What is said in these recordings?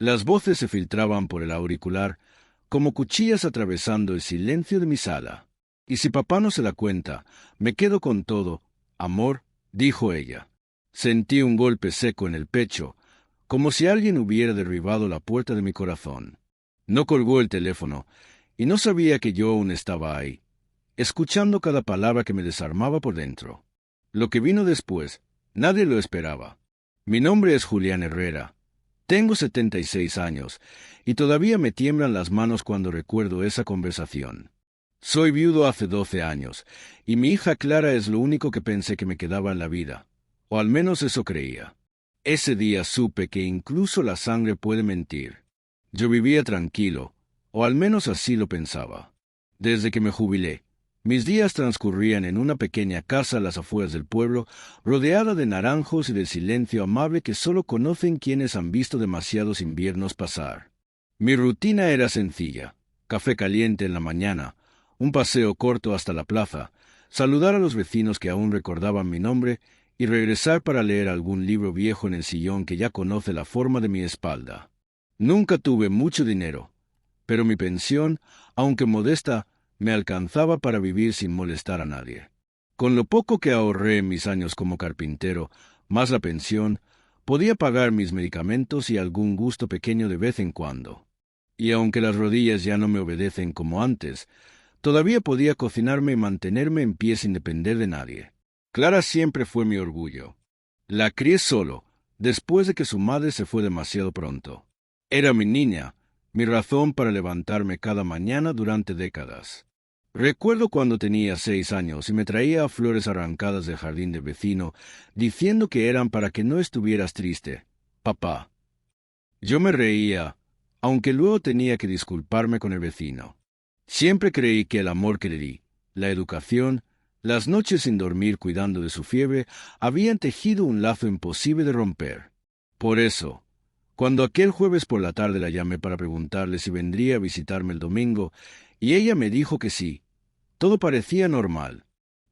Las voces se filtraban por el auricular como cuchillas atravesando el silencio de mi sala. Y si papá no se da cuenta, me quedo con todo. Amor, dijo ella. Sentí un golpe seco en el pecho, como si alguien hubiera derribado la puerta de mi corazón. No colgó el teléfono, y no sabía que yo aún estaba ahí, escuchando cada palabra que me desarmaba por dentro. Lo que vino después, nadie lo esperaba. Mi nombre es Julián Herrera. Tengo 76 años, y todavía me tiemblan las manos cuando recuerdo esa conversación. Soy viudo hace 12 años, y mi hija Clara es lo único que pensé que me quedaba en la vida, o al menos eso creía. Ese día supe que incluso la sangre puede mentir. Yo vivía tranquilo, o al menos así lo pensaba. Desde que me jubilé, mis días transcurrían en una pequeña casa a las afueras del pueblo, rodeada de naranjos y del silencio amable que solo conocen quienes han visto demasiados inviernos pasar. Mi rutina era sencilla: café caliente en la mañana, un paseo corto hasta la plaza, saludar a los vecinos que aún recordaban mi nombre y regresar para leer algún libro viejo en el sillón que ya conoce la forma de mi espalda. Nunca tuve mucho dinero, pero mi pensión, aunque modesta, me alcanzaba para vivir sin molestar a nadie. Con lo poco que ahorré en mis años como carpintero, más la pensión, podía pagar mis medicamentos y algún gusto pequeño de vez en cuando. Y aunque las rodillas ya no me obedecen como antes, todavía podía cocinarme y mantenerme en pie sin depender de nadie. Clara siempre fue mi orgullo. La crié solo, después de que su madre se fue demasiado pronto. Era mi niña, mi razón para levantarme cada mañana durante décadas. Recuerdo cuando tenía 6 años y me traía flores arrancadas del jardín del vecino, diciendo que eran para que no estuvieras triste, papá. Yo me reía, aunque luego tenía que disculparme con el vecino. Siempre creí que el amor que le di, la educación, las noches sin dormir cuidando de su fiebre, habían tejido un lazo imposible de romper. Por eso, cuando aquel jueves por la tarde la llamé para preguntarle si vendría a visitarme el domingo, y ella me dijo que sí, todo parecía normal.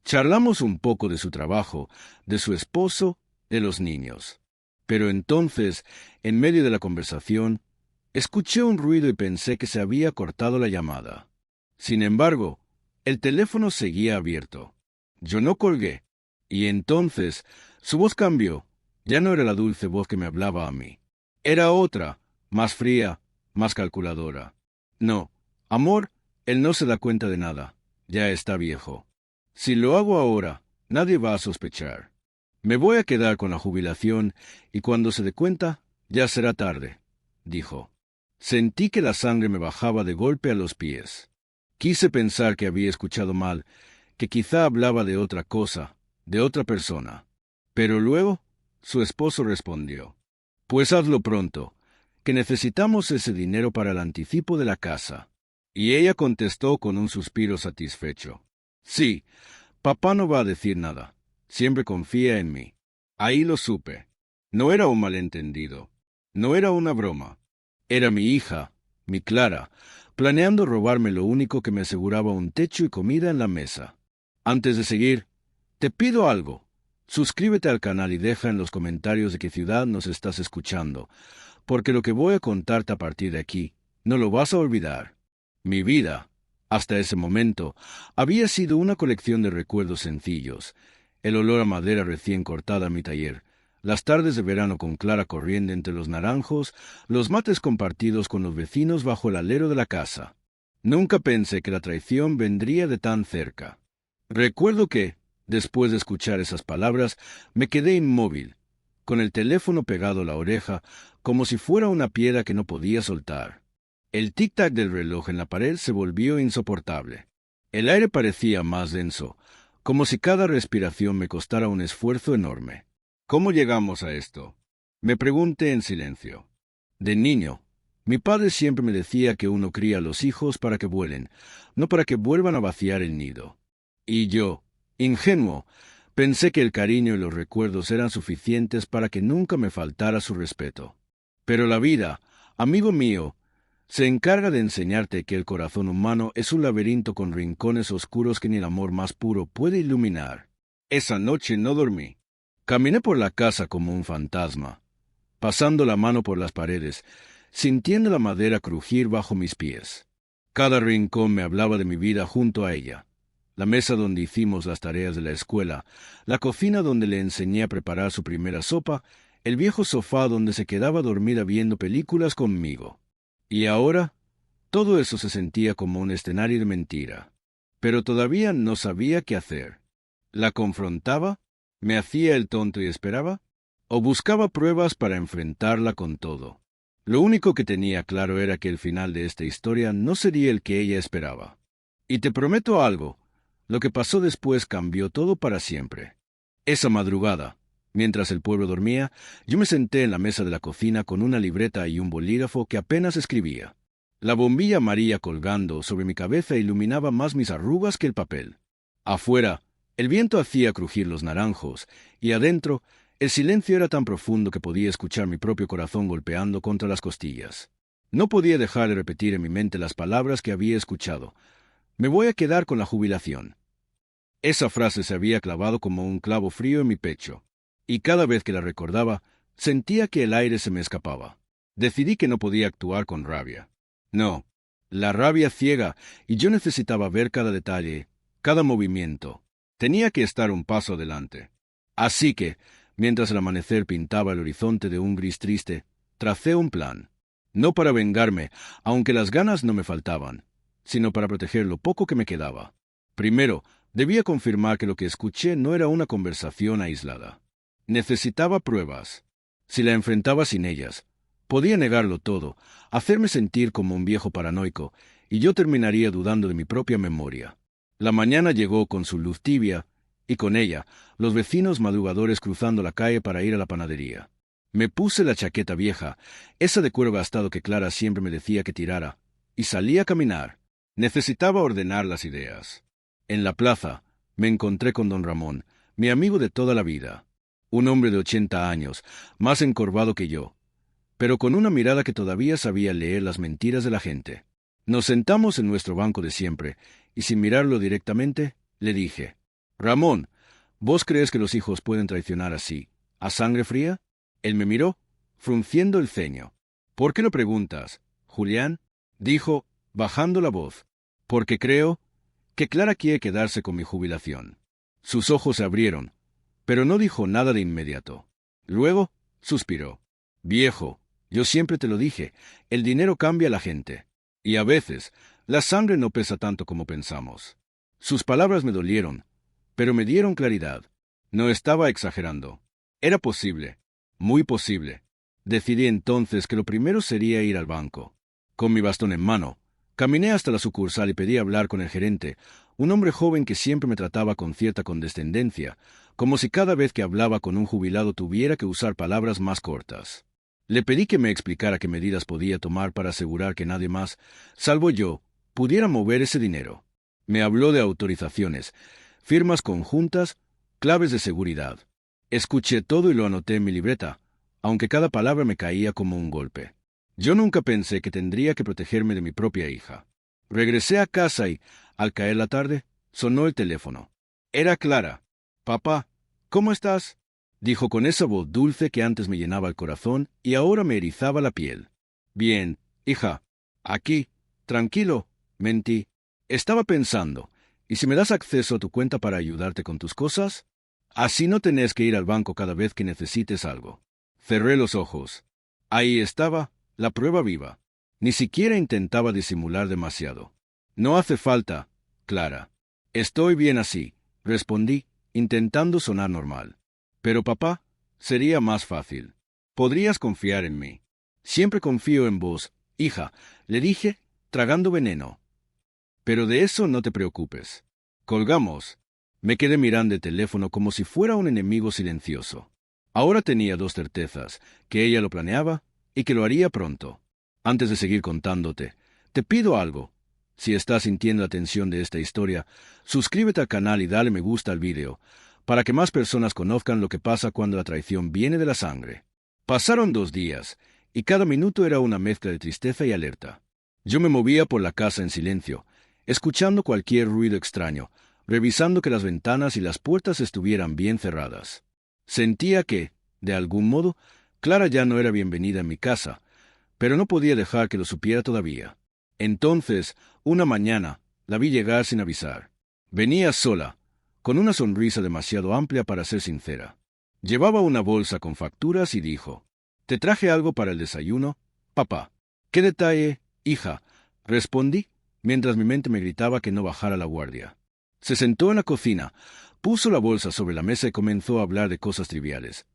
Charlamos un poco de su trabajo, de su esposo, de los niños. Pero entonces, en medio de la conversación, escuché un ruido y pensé que se había cortado la llamada. Sin embargo, el teléfono seguía abierto. Yo no colgué, y entonces su voz cambió. Ya no era la dulce voz que me hablaba a mí. Era otra, más fría, más calculadora. No, amor, él no se da cuenta de nada. Ya está viejo. Si lo hago ahora, nadie va a sospechar. Me voy a quedar con la jubilación, y cuando se dé cuenta, ya será tarde, dijo. Sentí que la sangre me bajaba de golpe a los pies. Quise pensar que había escuchado mal, que quizá hablaba de otra cosa, de otra persona. Pero luego, su esposo respondió: «Pues hazlo pronto, que necesitamos ese dinero para el anticipo de la casa». Y ella contestó con un suspiro satisfecho: «Sí, papá no va a decir nada. Siempre confía en mí». Ahí lo supe. No era un malentendido. No era una broma. Era mi hija, mi Clara, planeando robarme lo único que me aseguraba un techo y comida en la mesa. Antes de seguir, te pido algo. Suscríbete al canal y deja en los comentarios de qué ciudad nos estás escuchando, porque lo que voy a contarte a partir de aquí no lo vas a olvidar. Mi vida, hasta ese momento, había sido una colección de recuerdos sencillos: el olor a madera recién cortada en mi taller, las tardes de verano con Clara corriendo entre los naranjos, los mates compartidos con los vecinos bajo el alero de la casa. Nunca pensé que la traición vendría de tan cerca. Recuerdo que, después de escuchar esas palabras, me quedé inmóvil, con el teléfono pegado a la oreja, como si fuera una piedra que no podía soltar. El tic-tac del reloj en la pared se volvió insoportable. El aire parecía más denso, como si cada respiración me costara un esfuerzo enorme. ¿Cómo llegamos a esto?, me pregunté en silencio. De niño, mi padre siempre me decía que uno cría a los hijos para que vuelen, no para que vuelvan a vaciar el nido. Y yo, ingenuo, pensé que el cariño y los recuerdos eran suficientes para que nunca me faltara su respeto. Pero la vida, amigo mío, se encarga de enseñarte que el corazón humano es un laberinto con rincones oscuros que ni el amor más puro puede iluminar. Esa noche no dormí. Caminé por la casa como un fantasma, pasando la mano por las paredes, sintiendo la madera crujir bajo mis pies. Cada rincón me hablaba de mi vida junto a ella. La mesa donde hicimos las tareas de la escuela, la cocina donde le enseñé a preparar su primera sopa, el viejo sofá donde se quedaba dormida viendo películas conmigo. Y ahora, todo eso se sentía como un escenario de mentira. Pero todavía no sabía qué hacer. ¿La confrontaba? ¿Me hacía el tonto y esperaba? ¿O buscaba pruebas para enfrentarla con todo? Lo único que tenía claro era que el final de esta historia no sería el que ella esperaba. Y te prometo algo, lo que pasó después cambió todo para siempre. Esa madrugada, mientras el pueblo dormía, yo me senté en la mesa de la cocina con una libreta y un bolígrafo que apenas escribía. La bombilla amarilla colgando sobre mi cabeza iluminaba más mis arrugas que el papel. Afuera, el viento hacía crujir los naranjos, y adentro, el silencio era tan profundo que podía escuchar mi propio corazón golpeando contra las costillas. No podía dejar de repetir en mi mente las palabras que había escuchado. Me voy a quedar con la jubilación. Esa frase se había clavado como un clavo frío en mi pecho, y cada vez que la recordaba, sentía que el aire se me escapaba. Decidí que no podía actuar con rabia. No, la rabia ciega, y yo necesitaba ver cada detalle, cada movimiento. Tenía que estar un paso adelante. Así que, mientras el amanecer pintaba el horizonte de un gris triste, tracé un plan. No para vengarme, aunque las ganas no me faltaban, sino para proteger lo poco que me quedaba. Primero, debía confirmar que lo que escuché no era una conversación aislada. Necesitaba pruebas. Si la enfrentaba sin ellas, podía negarlo todo, hacerme sentir como un viejo paranoico, y yo terminaría dudando de mi propia memoria. La mañana llegó con su luz tibia, y con ella, los vecinos madrugadores cruzando la calle para ir a la panadería. Me puse la chaqueta vieja, esa de cuero gastado que Clara siempre me decía que tirara, y salí a caminar. Necesitaba ordenar las ideas. En la plaza, me encontré con don Ramón, mi amigo de toda la vida. Un hombre de 80 años, más encorvado que yo, pero con una mirada que todavía sabía leer las mentiras de la gente. Nos sentamos en nuestro banco de siempre, y sin mirarlo directamente, le dije: «Ramón, ¿vos crees que los hijos pueden traicionar así, a sangre fría?» Él me miró, frunciendo el ceño. «¿Por qué lo preguntas, Julián?», dijo, bajando la voz. «Porque creo que Clara quiere quedarse con mi jubilación». Sus ojos se abrieron, pero no dijo nada de inmediato. Luego, suspiró. «Viejo, yo siempre te lo dije, el dinero cambia a la gente. Y a veces, la sangre no pesa tanto como pensamos». Sus palabras me dolieron, pero me dieron claridad. No estaba exagerando. Era posible, muy posible. Decidí entonces que lo primero sería ir al banco. Con mi bastón en mano, caminé hasta la sucursal y pedí hablar con el gerente, un hombre joven que siempre me trataba con cierta condescendencia, como si cada vez que hablaba con un jubilado tuviera que usar palabras más cortas. Le pedí que me explicara qué medidas podía tomar para asegurar que nadie más, salvo yo, pudiera mover ese dinero. Me habló de autorizaciones, firmas conjuntas, claves de seguridad. Escuché todo y lo anoté en mi libreta, aunque cada palabra me caía como un golpe. Yo nunca pensé que tendría que protegerme de mi propia hija. Regresé a casa y, al caer la tarde, sonó el teléfono. Era Clara. «Papá, ¿cómo estás?», dijo con esa voz dulce que antes me llenaba el corazón y ahora me erizaba la piel. «Bien, hija. Aquí. Tranquilo», mentí. «Estaba pensando, ¿y si me das acceso a tu cuenta para ayudarte con tus cosas? Así no tenés que ir al banco cada vez que necesites algo». Cerré los ojos. Ahí estaba, la prueba viva. Ni siquiera intentaba disimular demasiado. «No hace falta, Clara. Estoy bien así», respondí, intentando sonar normal. «Pero papá, sería más fácil. Podrías confiar en mí». «Siempre confío en vos, hija», le dije, tragando veneno. «Pero de eso no te preocupes». Colgamos. Me quedé mirando el teléfono como si fuera un enemigo silencioso. Ahora tenía dos certezas, que ella lo planeaba y que lo haría pronto. Antes de seguir contándote, te pido algo. Si estás sintiendo la tensión de esta historia, suscríbete al canal y dale me gusta al vídeo, para que más personas conozcan lo que pasa cuando la traición viene de la sangre. Pasaron 2 días, y cada minuto era una mezcla de tristeza y alerta. Yo me movía por la casa en silencio, escuchando cualquier ruido extraño, revisando que las ventanas y las puertas estuvieran bien cerradas. Sentía que, de algún modo, Clara ya no era bienvenida en mi casa, pero no podía dejar que lo supiera todavía. Entonces, una mañana, la vi llegar sin avisar. Venía sola, con una sonrisa demasiado amplia para ser sincera. Llevaba una bolsa con facturas y dijo: «¿Te traje algo para el desayuno, papá?» «¿Qué detalle, hija?», respondí, mientras mi mente me gritaba que no bajara la guardia. Se sentó en la cocina, puso la bolsa sobre la mesa y comenzó a hablar de cosas triviales.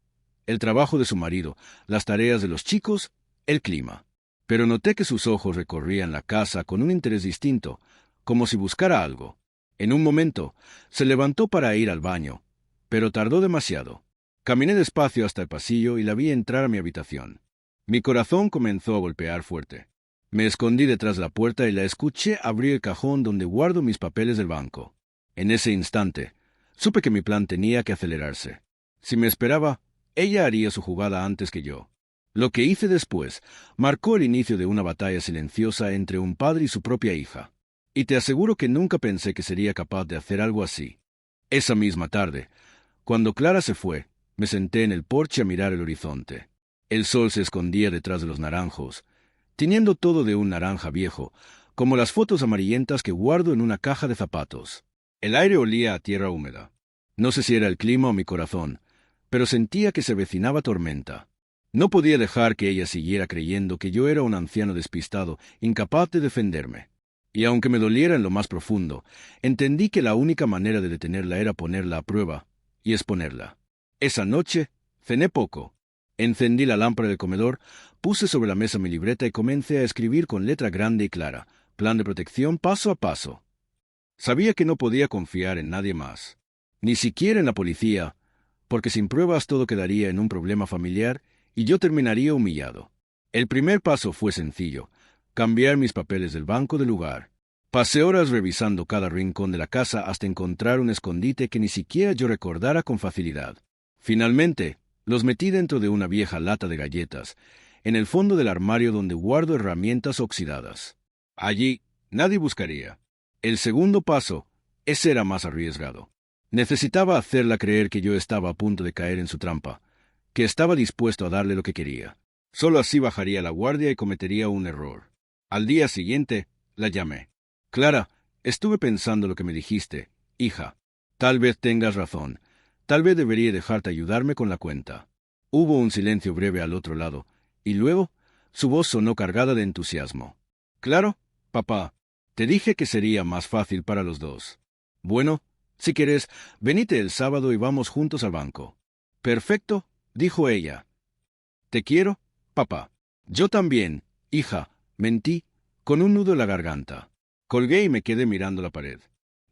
El trabajo de su marido, las tareas de los chicos, el clima. Pero noté que sus ojos recorrían la casa con un interés distinto, como si buscara algo. En un momento, se levantó para ir al baño, pero tardó demasiado. Caminé despacio hasta el pasillo y la vi entrar a mi habitación. Mi corazón comenzó a golpear fuerte. Me escondí detrás de la puerta y la escuché abrir el cajón donde guardo mis papeles del banco. En ese instante, supe que mi plan tenía que acelerarse. Si me esperaba, ella haría su jugada antes que yo. Lo que hice después marcó el inicio de una batalla silenciosa entre un padre y su propia hija. Y te aseguro que nunca pensé que sería capaz de hacer algo así. Esa misma tarde, cuando Clara se fue, me senté en el porche a mirar el horizonte. El sol se escondía detrás de los naranjos, tiñendo todo de un naranja viejo, como las fotos amarillentas que guardo en una caja de zapatos. El aire olía a tierra húmeda. No sé si era el clima o mi corazón, pero sentía que se avecinaba tormenta. No podía dejar que ella siguiera creyendo que yo era un anciano despistado, incapaz de defenderme. Y aunque me doliera en lo más profundo, entendí que la única manera de detenerla era ponerla a prueba y exponerla. Esa noche, cené poco. Encendí la lámpara del comedor, puse sobre la mesa mi libreta y comencé a escribir con letra grande y clara, plan de protección paso a paso. Sabía que no podía confiar en nadie más, ni siquiera en la policía, porque sin pruebas todo quedaría en un problema familiar y yo terminaría humillado. El primer paso fue sencillo: cambiar mis papeles del banco de lugar. Pasé horas revisando cada rincón de la casa hasta encontrar un escondite que ni siquiera yo recordara con facilidad. Finalmente, los metí dentro de una vieja lata de galletas, en el fondo del armario donde guardo herramientas oxidadas. Allí, nadie buscaría. El segundo paso, ese era más arriesgado. Necesitaba hacerla creer que yo estaba a punto de caer en su trampa, que estaba dispuesto a darle lo que quería. Solo así bajaría la guardia y cometería un error. Al día siguiente, la llamé. «Clara, estuve pensando lo que me dijiste, hija. Tal vez tengas razón. Tal vez debería dejarte ayudarme con la cuenta». Hubo un silencio breve al otro lado, y luego su voz sonó cargada de entusiasmo. «Claro, papá. Te dije que sería más fácil para los dos. Bueno, si quieres, venite el sábado y vamos juntos al banco». «Perfecto», dijo ella. «Te quiero, papá». «Yo también, hija», mentí, con un nudo en la garganta. Colgué y me quedé mirando la pared.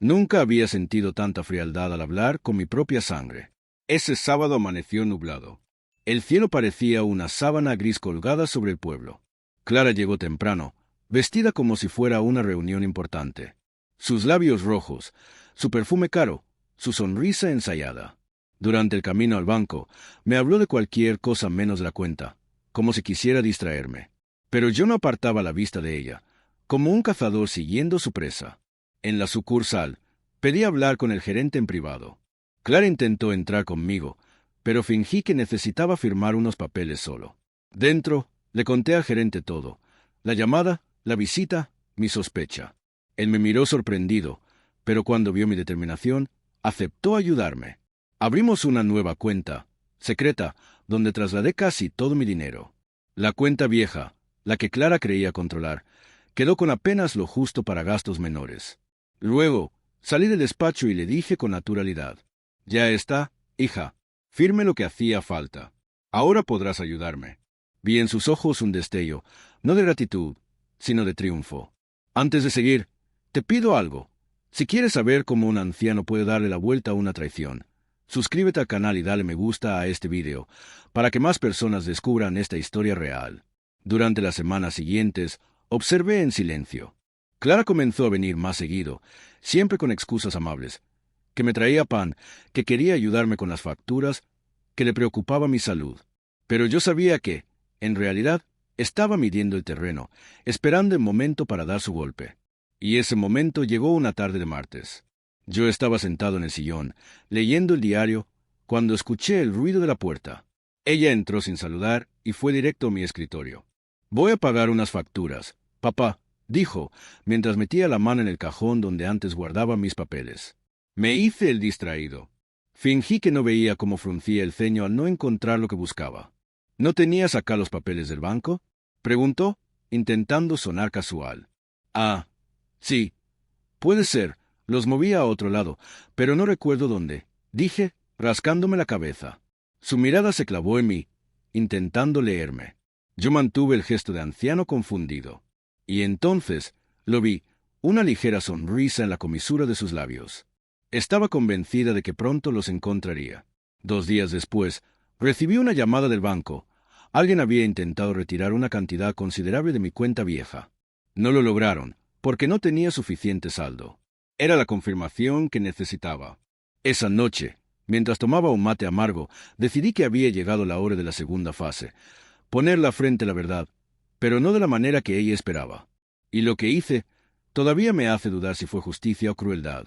Nunca había sentido tanta frialdad al hablar con mi propia sangre. Ese sábado amaneció nublado. El cielo parecía una sábana gris colgada sobre el pueblo. Clara llegó temprano, vestida como si fuera una reunión importante. Sus labios rojos, su perfume caro, su sonrisa ensayada. Durante el camino al banco, me habló de cualquier cosa menos de la cuenta, como si quisiera distraerme. Pero yo no apartaba la vista de ella, como un cazador siguiendo su presa. En la sucursal, pedí hablar con el gerente en privado. Clara intentó entrar conmigo, pero fingí que necesitaba firmar unos papeles solo. Dentro, le conté al gerente todo: la llamada, la visita, mi sospecha. Él me miró sorprendido, pero cuando vio mi determinación, aceptó ayudarme. Abrimos una nueva cuenta, secreta, donde trasladé casi todo mi dinero. La cuenta vieja, la que Clara creía controlar, quedó con apenas lo justo para gastos menores. Luego, salí del despacho y le dije con naturalidad: «Ya está, hija. Firme lo que hacía falta. Ahora podrás ayudarme». Vi en sus ojos un destello, no de gratitud, sino de triunfo. «Antes de seguir, te pido algo. Si quieres saber cómo un anciano puede darle la vuelta a una traición, suscríbete al canal y dale me gusta a este video, para que más personas descubran esta historia real». Durante las semanas siguientes, observé en silencio. Clara comenzó a venir más seguido, siempre con excusas amables: que me traía pan, que quería ayudarme con las facturas, que le preocupaba mi salud. Pero yo sabía que, en realidad, estaba midiendo el terreno, esperando el momento para dar su golpe. Y ese momento llegó una tarde de martes. Yo estaba sentado en el sillón, leyendo el diario, cuando escuché el ruido de la puerta. Ella entró sin saludar y fue directo a mi escritorio. Voy a pagar unas facturas, papá, dijo, mientras metía la mano en el cajón donde antes guardaba mis papeles. Me hice el distraído. Fingí que no veía cómo fruncía el ceño al no encontrar lo que buscaba. ¿No tenías acá los papeles del banco?, preguntó, intentando sonar casual. Ah, sí. Puede ser. Los moví a otro lado, pero no recuerdo dónde, dije, rascándome la cabeza. Su mirada se clavó en mí, intentando leerme. Yo mantuve el gesto de anciano confundido. Y entonces lo vi, una ligera sonrisa en la comisura de sus labios. Estaba convencida de que pronto los encontraría. 2 días después, recibí una llamada del banco. Alguien había intentado retirar una cantidad considerable de mi cuenta vieja. No lo lograron, porque no tenía suficiente saldo. Era la confirmación que necesitaba. Esa noche, mientras tomaba un mate amargo, decidí que había llegado la hora de la segunda fase. Ponerla frente a la verdad, pero no de la manera que ella esperaba. Y lo que hice todavía me hace dudar si fue justicia o crueldad.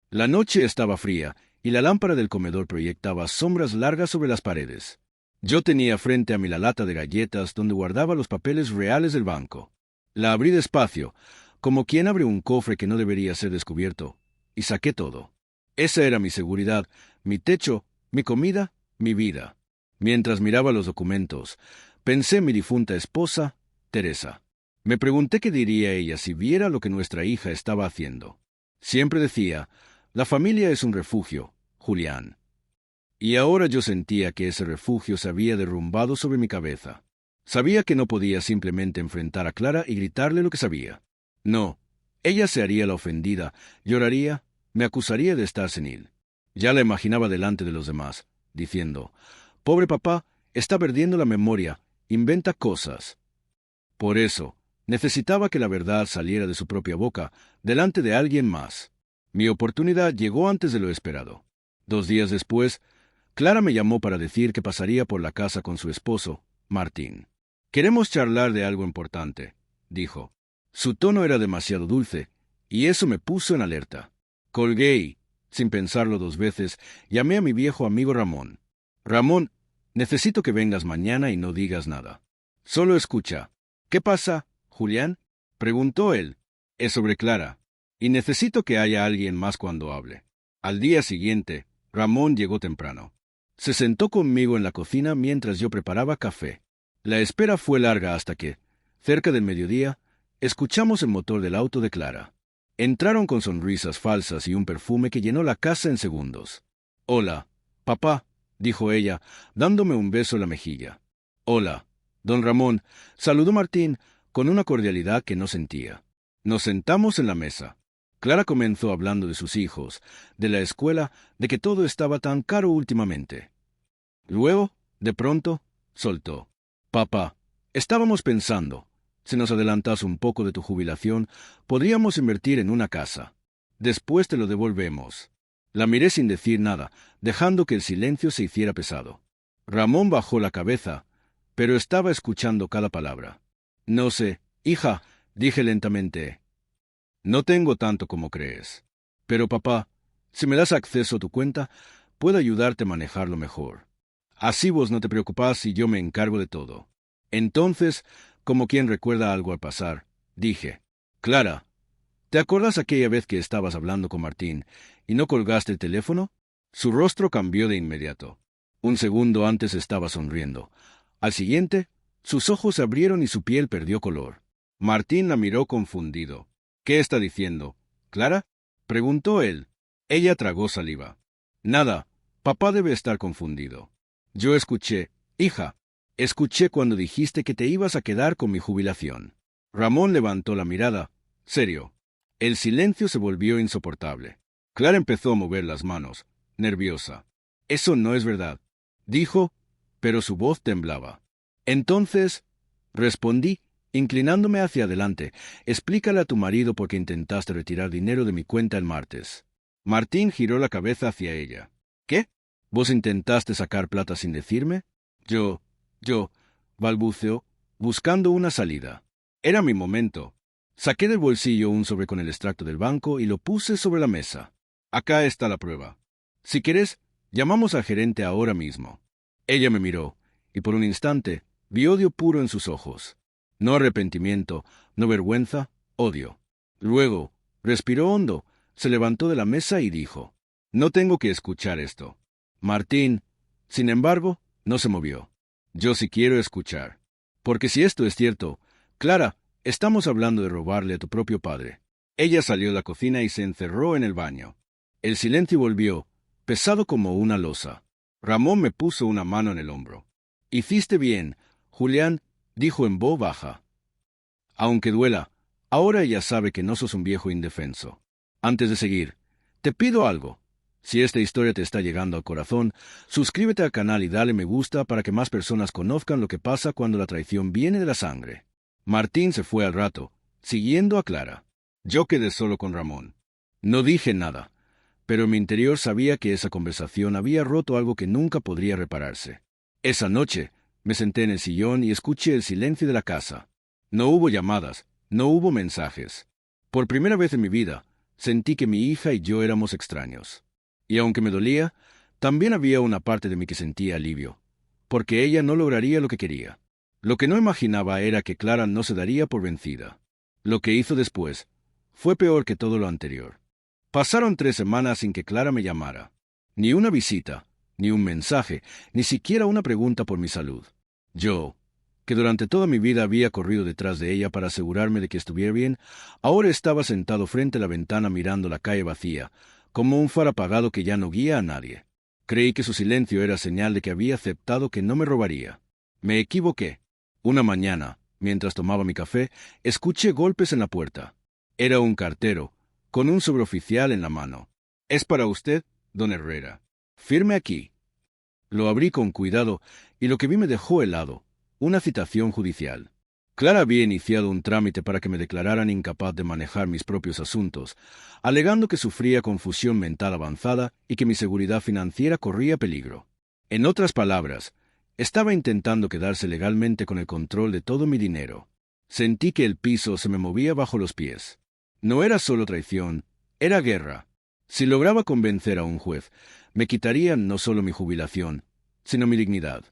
La noche estaba fría, y la lámpara del comedor proyectaba sombras largas sobre las paredes. Yo tenía frente a mí la lata de galletas donde guardaba los papeles reales del banco. La abrí despacio, como quien abre un cofre que no debería ser descubierto, y saqué todo. Esa era mi seguridad, mi techo, mi comida, mi vida. Mientras miraba los documentos, pensé en mi difunta esposa, Teresa. Me pregunté qué diría ella si viera lo que nuestra hija estaba haciendo. Siempre decía, la familia es un refugio, Julián. Y ahora yo sentía que ese refugio se había derrumbado sobre mi cabeza. Sabía que no podía simplemente enfrentar a Clara y gritarle lo que sabía. No, ella se haría la ofendida, lloraría, me acusaría de estar senil. Ya la imaginaba delante de los demás, diciendo, «Pobre papá, está perdiendo la memoria, inventa cosas». Por eso, necesitaba que la verdad saliera de su propia boca, delante de alguien más. Mi oportunidad llegó antes de lo esperado. 2 días después, Clara me llamó para decir que pasaría por la casa con su esposo, Martín. «Queremos charlar de algo importante», dijo. Su tono era demasiado dulce, y eso me puso en alerta. Colgué y, sin pensarlo 2 veces, llamé a mi viejo amigo Ramón. «Ramón, necesito que vengas mañana y no digas nada. Solo escucha». «¿Qué pasa, Julián?», preguntó él. «Es sobre Clara, y necesito que haya alguien más cuando hable». Al día siguiente, Ramón llegó temprano. Se sentó conmigo en la cocina mientras yo preparaba café. La espera fue larga hasta que, cerca del mediodía, escuchamos el motor del auto de Clara. Entraron con sonrisas falsas y un perfume que llenó la casa en segundos. «Hola, papá», dijo ella, dándome un beso en la mejilla. «Hola, don Ramón», saludó Martín con una cordialidad que no sentía. Nos sentamos en la mesa. Clara comenzó hablando de sus hijos, de la escuela, de que todo estaba tan caro últimamente. Luego, de pronto, soltó. «Papá, estábamos pensando, si nos adelantas un poco de tu jubilación, podríamos invertir en una casa. Después te lo devolvemos». La miré sin decir nada, dejando que el silencio se hiciera pesado. Ramón bajó la cabeza, pero estaba escuchando cada palabra. «No sé, hija», dije lentamente. «No tengo tanto como crees. Pero papá, si me das acceso a tu cuenta, puedo ayudarte a manejarlo mejor. Así vos no te preocupás y yo me encargo de todo». Entonces, como quien recuerda algo al pasar, dije, «Clara, ¿te acuerdas aquella vez que estabas hablando con Martín y no colgaste el teléfono?» Su rostro cambió de inmediato. Un segundo antes estaba sonriendo. Al siguiente, sus ojos se abrieron y su piel perdió color. Martín la miró confundido. «¿Qué está diciendo, Clara?», preguntó él. Ella tragó saliva. «Nada, papá debe estar confundido. Yo escuché, hija, escuché cuando dijiste que te ibas a quedar con mi jubilación». Ramón levantó la mirada. Serio. El silencio se volvió insoportable. Clara empezó a mover las manos, nerviosa. «Eso no es verdad», dijo, pero su voz temblaba. «Entonces», respondí, inclinándome hacia adelante, «explícale a tu marido por qué intentaste retirar dinero de mi cuenta el martes». Martín giró la cabeza hacia ella. «¿Qué? ¿Vos intentaste sacar plata sin decirme?» Yo, balbuceó, buscando una salida. Era mi momento. Saqué del bolsillo un sobre con el extracto del banco y lo puse sobre la mesa. «Acá está la prueba. Si querés, llamamos al gerente ahora mismo». Ella me miró, y por un instante vi odio puro en sus ojos. No arrepentimiento, no vergüenza, odio. Luego, respiró hondo, se levantó de la mesa y dijo, «No tengo que escuchar esto». Martín, sin embargo, no se movió. «Yo sí quiero escuchar. Porque si esto es cierto, Clara, estamos hablando de robarle a tu propio padre». Ella salió de la cocina y se encerró en el baño. El silencio volvió, pesado como una losa. Ramón me puso una mano en el hombro. «Hiciste bien, Julián», dijo en voz baja. «Aunque duela, ahora ella sabe que no sos un viejo indefenso. Antes de seguir, te pido algo. Si esta historia te está llegando al corazón, suscríbete al canal y dale me gusta para que más personas conozcan lo que pasa cuando la traición viene de la sangre». Martín se fue al rato, siguiendo a Clara. Yo quedé solo con Ramón. No dije nada, pero en mi interior sabía que esa conversación había roto algo que nunca podría repararse. Esa noche, me senté en el sillón y escuché el silencio de la casa. No hubo llamadas, no hubo mensajes. Por primera vez en mi vida, sentí que mi hija y yo éramos extraños. Y aunque me dolía, también había una parte de mí que sentía alivio, porque ella no lograría lo que quería. Lo que no imaginaba era que Clara no se daría por vencida. Lo que hizo después fue peor que todo lo anterior. Pasaron 3 semanas sin que Clara me llamara. Ni una visita, ni un mensaje, ni siquiera una pregunta por mi salud. Yo, que durante toda mi vida había corrido detrás de ella para asegurarme de que estuviera bien, ahora estaba sentado frente a la ventana mirando la calle vacía, como un faro apagado que ya no guía a nadie. Creí que su silencio era señal de que había aceptado que no me robaría. Me equivoqué. Una mañana, mientras tomaba mi café, escuché golpes en la puerta. Era un cartero, con un sobreoficial en la mano. «Es para usted, don Herrera. Firme aquí». Lo abrí con cuidado y lo que vi me dejó helado. Una citación judicial. Clara había iniciado un trámite para que me declararan incapaz de manejar mis propios asuntos, alegando que sufría confusión mental avanzada y que mi seguridad financiera corría peligro. En otras palabras, estaba intentando quedarse legalmente con el control de todo mi dinero. Sentí que el piso se me movía bajo los pies. No era solo traición, era guerra. Si lograba convencer a un juez, me quitarían no solo mi jubilación, sino mi dignidad.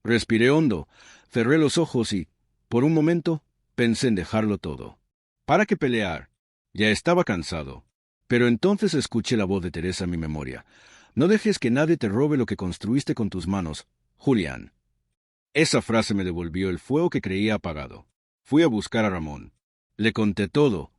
Respiré hondo, cerré los ojos y, por un momento, pensé en dejarlo todo. ¿Para qué pelear? Ya estaba cansado. Pero entonces escuché la voz de Teresa en mi memoria. «No dejes que nadie te robe lo que construiste con tus manos, Julián». Esa frase me devolvió el fuego que creía apagado. Fui a buscar a Ramón. Le conté todo,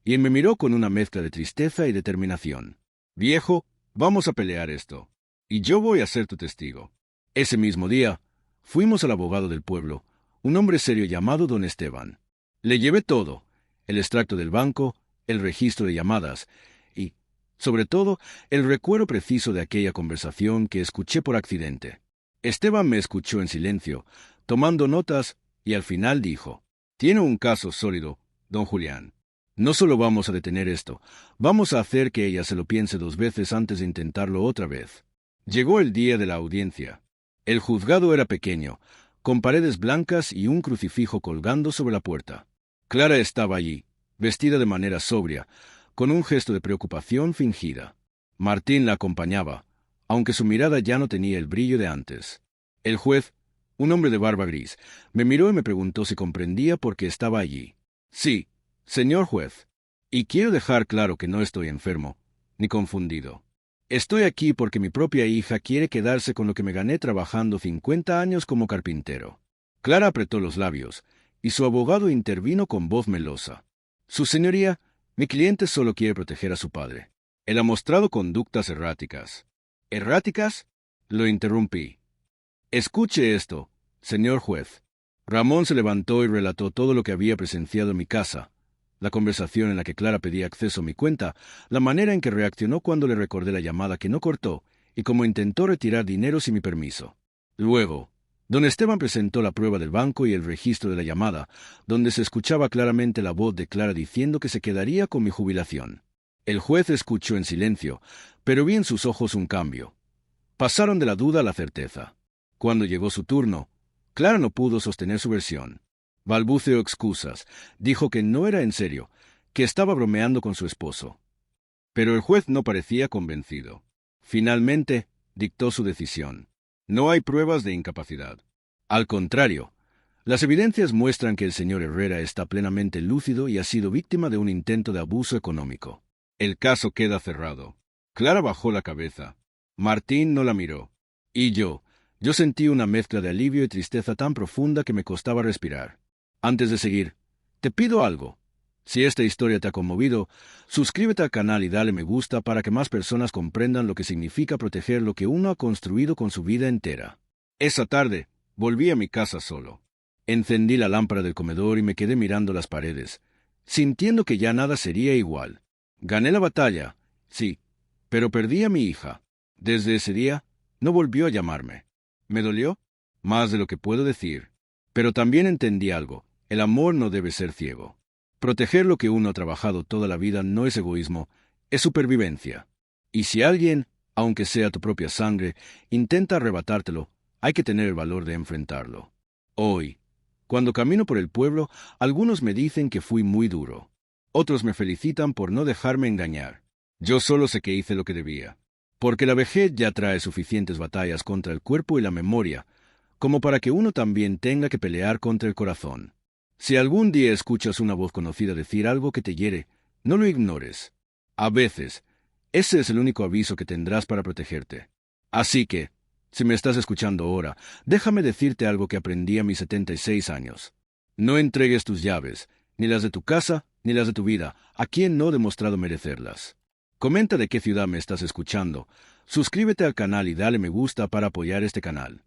y él me miró con una mezcla de tristeza y determinación. «Viejo, vamos a pelear esto, y yo voy a ser tu testigo». Ese mismo día, fuimos al abogado del pueblo, un hombre serio llamado don Esteban. Le llevé todo, el extracto del banco, el registro de llamadas, y, sobre todo, el recuerdo preciso de aquella conversación que escuché por accidente. Esteban me escuchó en silencio, tomando notas, y al final dijo, «Tiene un caso sólido, don Julián. No solo vamos a detener esto, vamos a hacer que ella se lo piense 2 veces antes de intentarlo otra vez». Llegó el día de la audiencia. El juzgado era pequeño, con paredes blancas y un crucifijo colgando sobre la puerta. Clara estaba allí, vestida de manera sobria, con un gesto de preocupación fingida. Martín la acompañaba, aunque su mirada ya no tenía el brillo de antes. El juez, un hombre de barba gris, me miró y me preguntó si comprendía por qué estaba allí. «Sí, señor juez, y quiero dejar claro que no estoy enfermo, ni confundido. Estoy aquí porque mi propia hija quiere quedarse con lo que me gané trabajando 50 años como carpintero». Clara apretó los labios, y su abogado intervino con voz melosa. «Su señoría, mi cliente solo quiere proteger a su padre. Él ha mostrado conductas erráticas». «¿Erráticas?», lo interrumpí. «Escuche esto, señor juez». Ramón se levantó y relató todo lo que había presenciado en mi casa, la conversación en la que Clara pedía acceso a mi cuenta, la manera en que reaccionó cuando le recordé la llamada que no cortó y cómo intentó retirar dinero sin mi permiso. Luego, don Esteban presentó la prueba del banco y el registro de la llamada, donde se escuchaba claramente la voz de Clara diciendo que se quedaría con mi jubilación. El juez escuchó en silencio, pero vi en sus ojos un cambio. Pasaron de la duda a la certeza. Cuando llegó su turno, Clara no pudo sostener su versión. Balbuceó excusas, dijo que no era en serio, que estaba bromeando con su esposo. Pero el juez no parecía convencido. Finalmente, dictó su decisión. «No hay pruebas de incapacidad. Al contrario, Las evidencias muestran que el señor Herrera está plenamente lúcido y ha sido víctima de un intento de abuso económico. El caso queda cerrado. Clara bajó la cabeza. Martín no la miró. Y yo sentí una mezcla de alivio y tristeza tan profunda que me costaba respirar. Antes de seguir, te pido algo. Si esta historia te ha conmovido, suscríbete al canal y dale me gusta para que más personas comprendan lo que significa proteger lo que uno ha construido con su vida entera. Esa tarde, volví a mi casa solo. Encendí la lámpara del comedor y me quedé mirando las paredes, sintiendo que ya nada sería igual. Gané la batalla, sí, pero perdí a mi hija. Desde ese día, no volvió a llamarme. ¿Me dolió? Más de lo que puedo decir. Pero también entendí algo. El amor no debe ser ciego. Proteger lo que uno ha trabajado toda la vida no es egoísmo, es supervivencia. Y si alguien, aunque sea tu propia sangre, intenta arrebatártelo, hay que tener el valor de enfrentarlo. Hoy, cuando camino por el pueblo, algunos me dicen que fui muy duro. Otros me felicitan por no dejarme engañar. Yo solo sé que hice lo que debía. Porque la vejez ya trae suficientes batallas contra el cuerpo y la memoria, como para que uno también tenga que pelear contra el corazón. Si algún día escuchas una voz conocida decir algo que te hiere, no lo ignores. A veces, ese es el único aviso que tendrás para protegerte. Así que, si me estás escuchando ahora, déjame decirte algo que aprendí a mis 76 años. No entregues tus llaves, ni las de tu casa, ni las de tu vida, a quien no ha demostrado merecerlas. Comenta de qué ciudad me estás escuchando, suscríbete al canal y dale me gusta para apoyar este canal.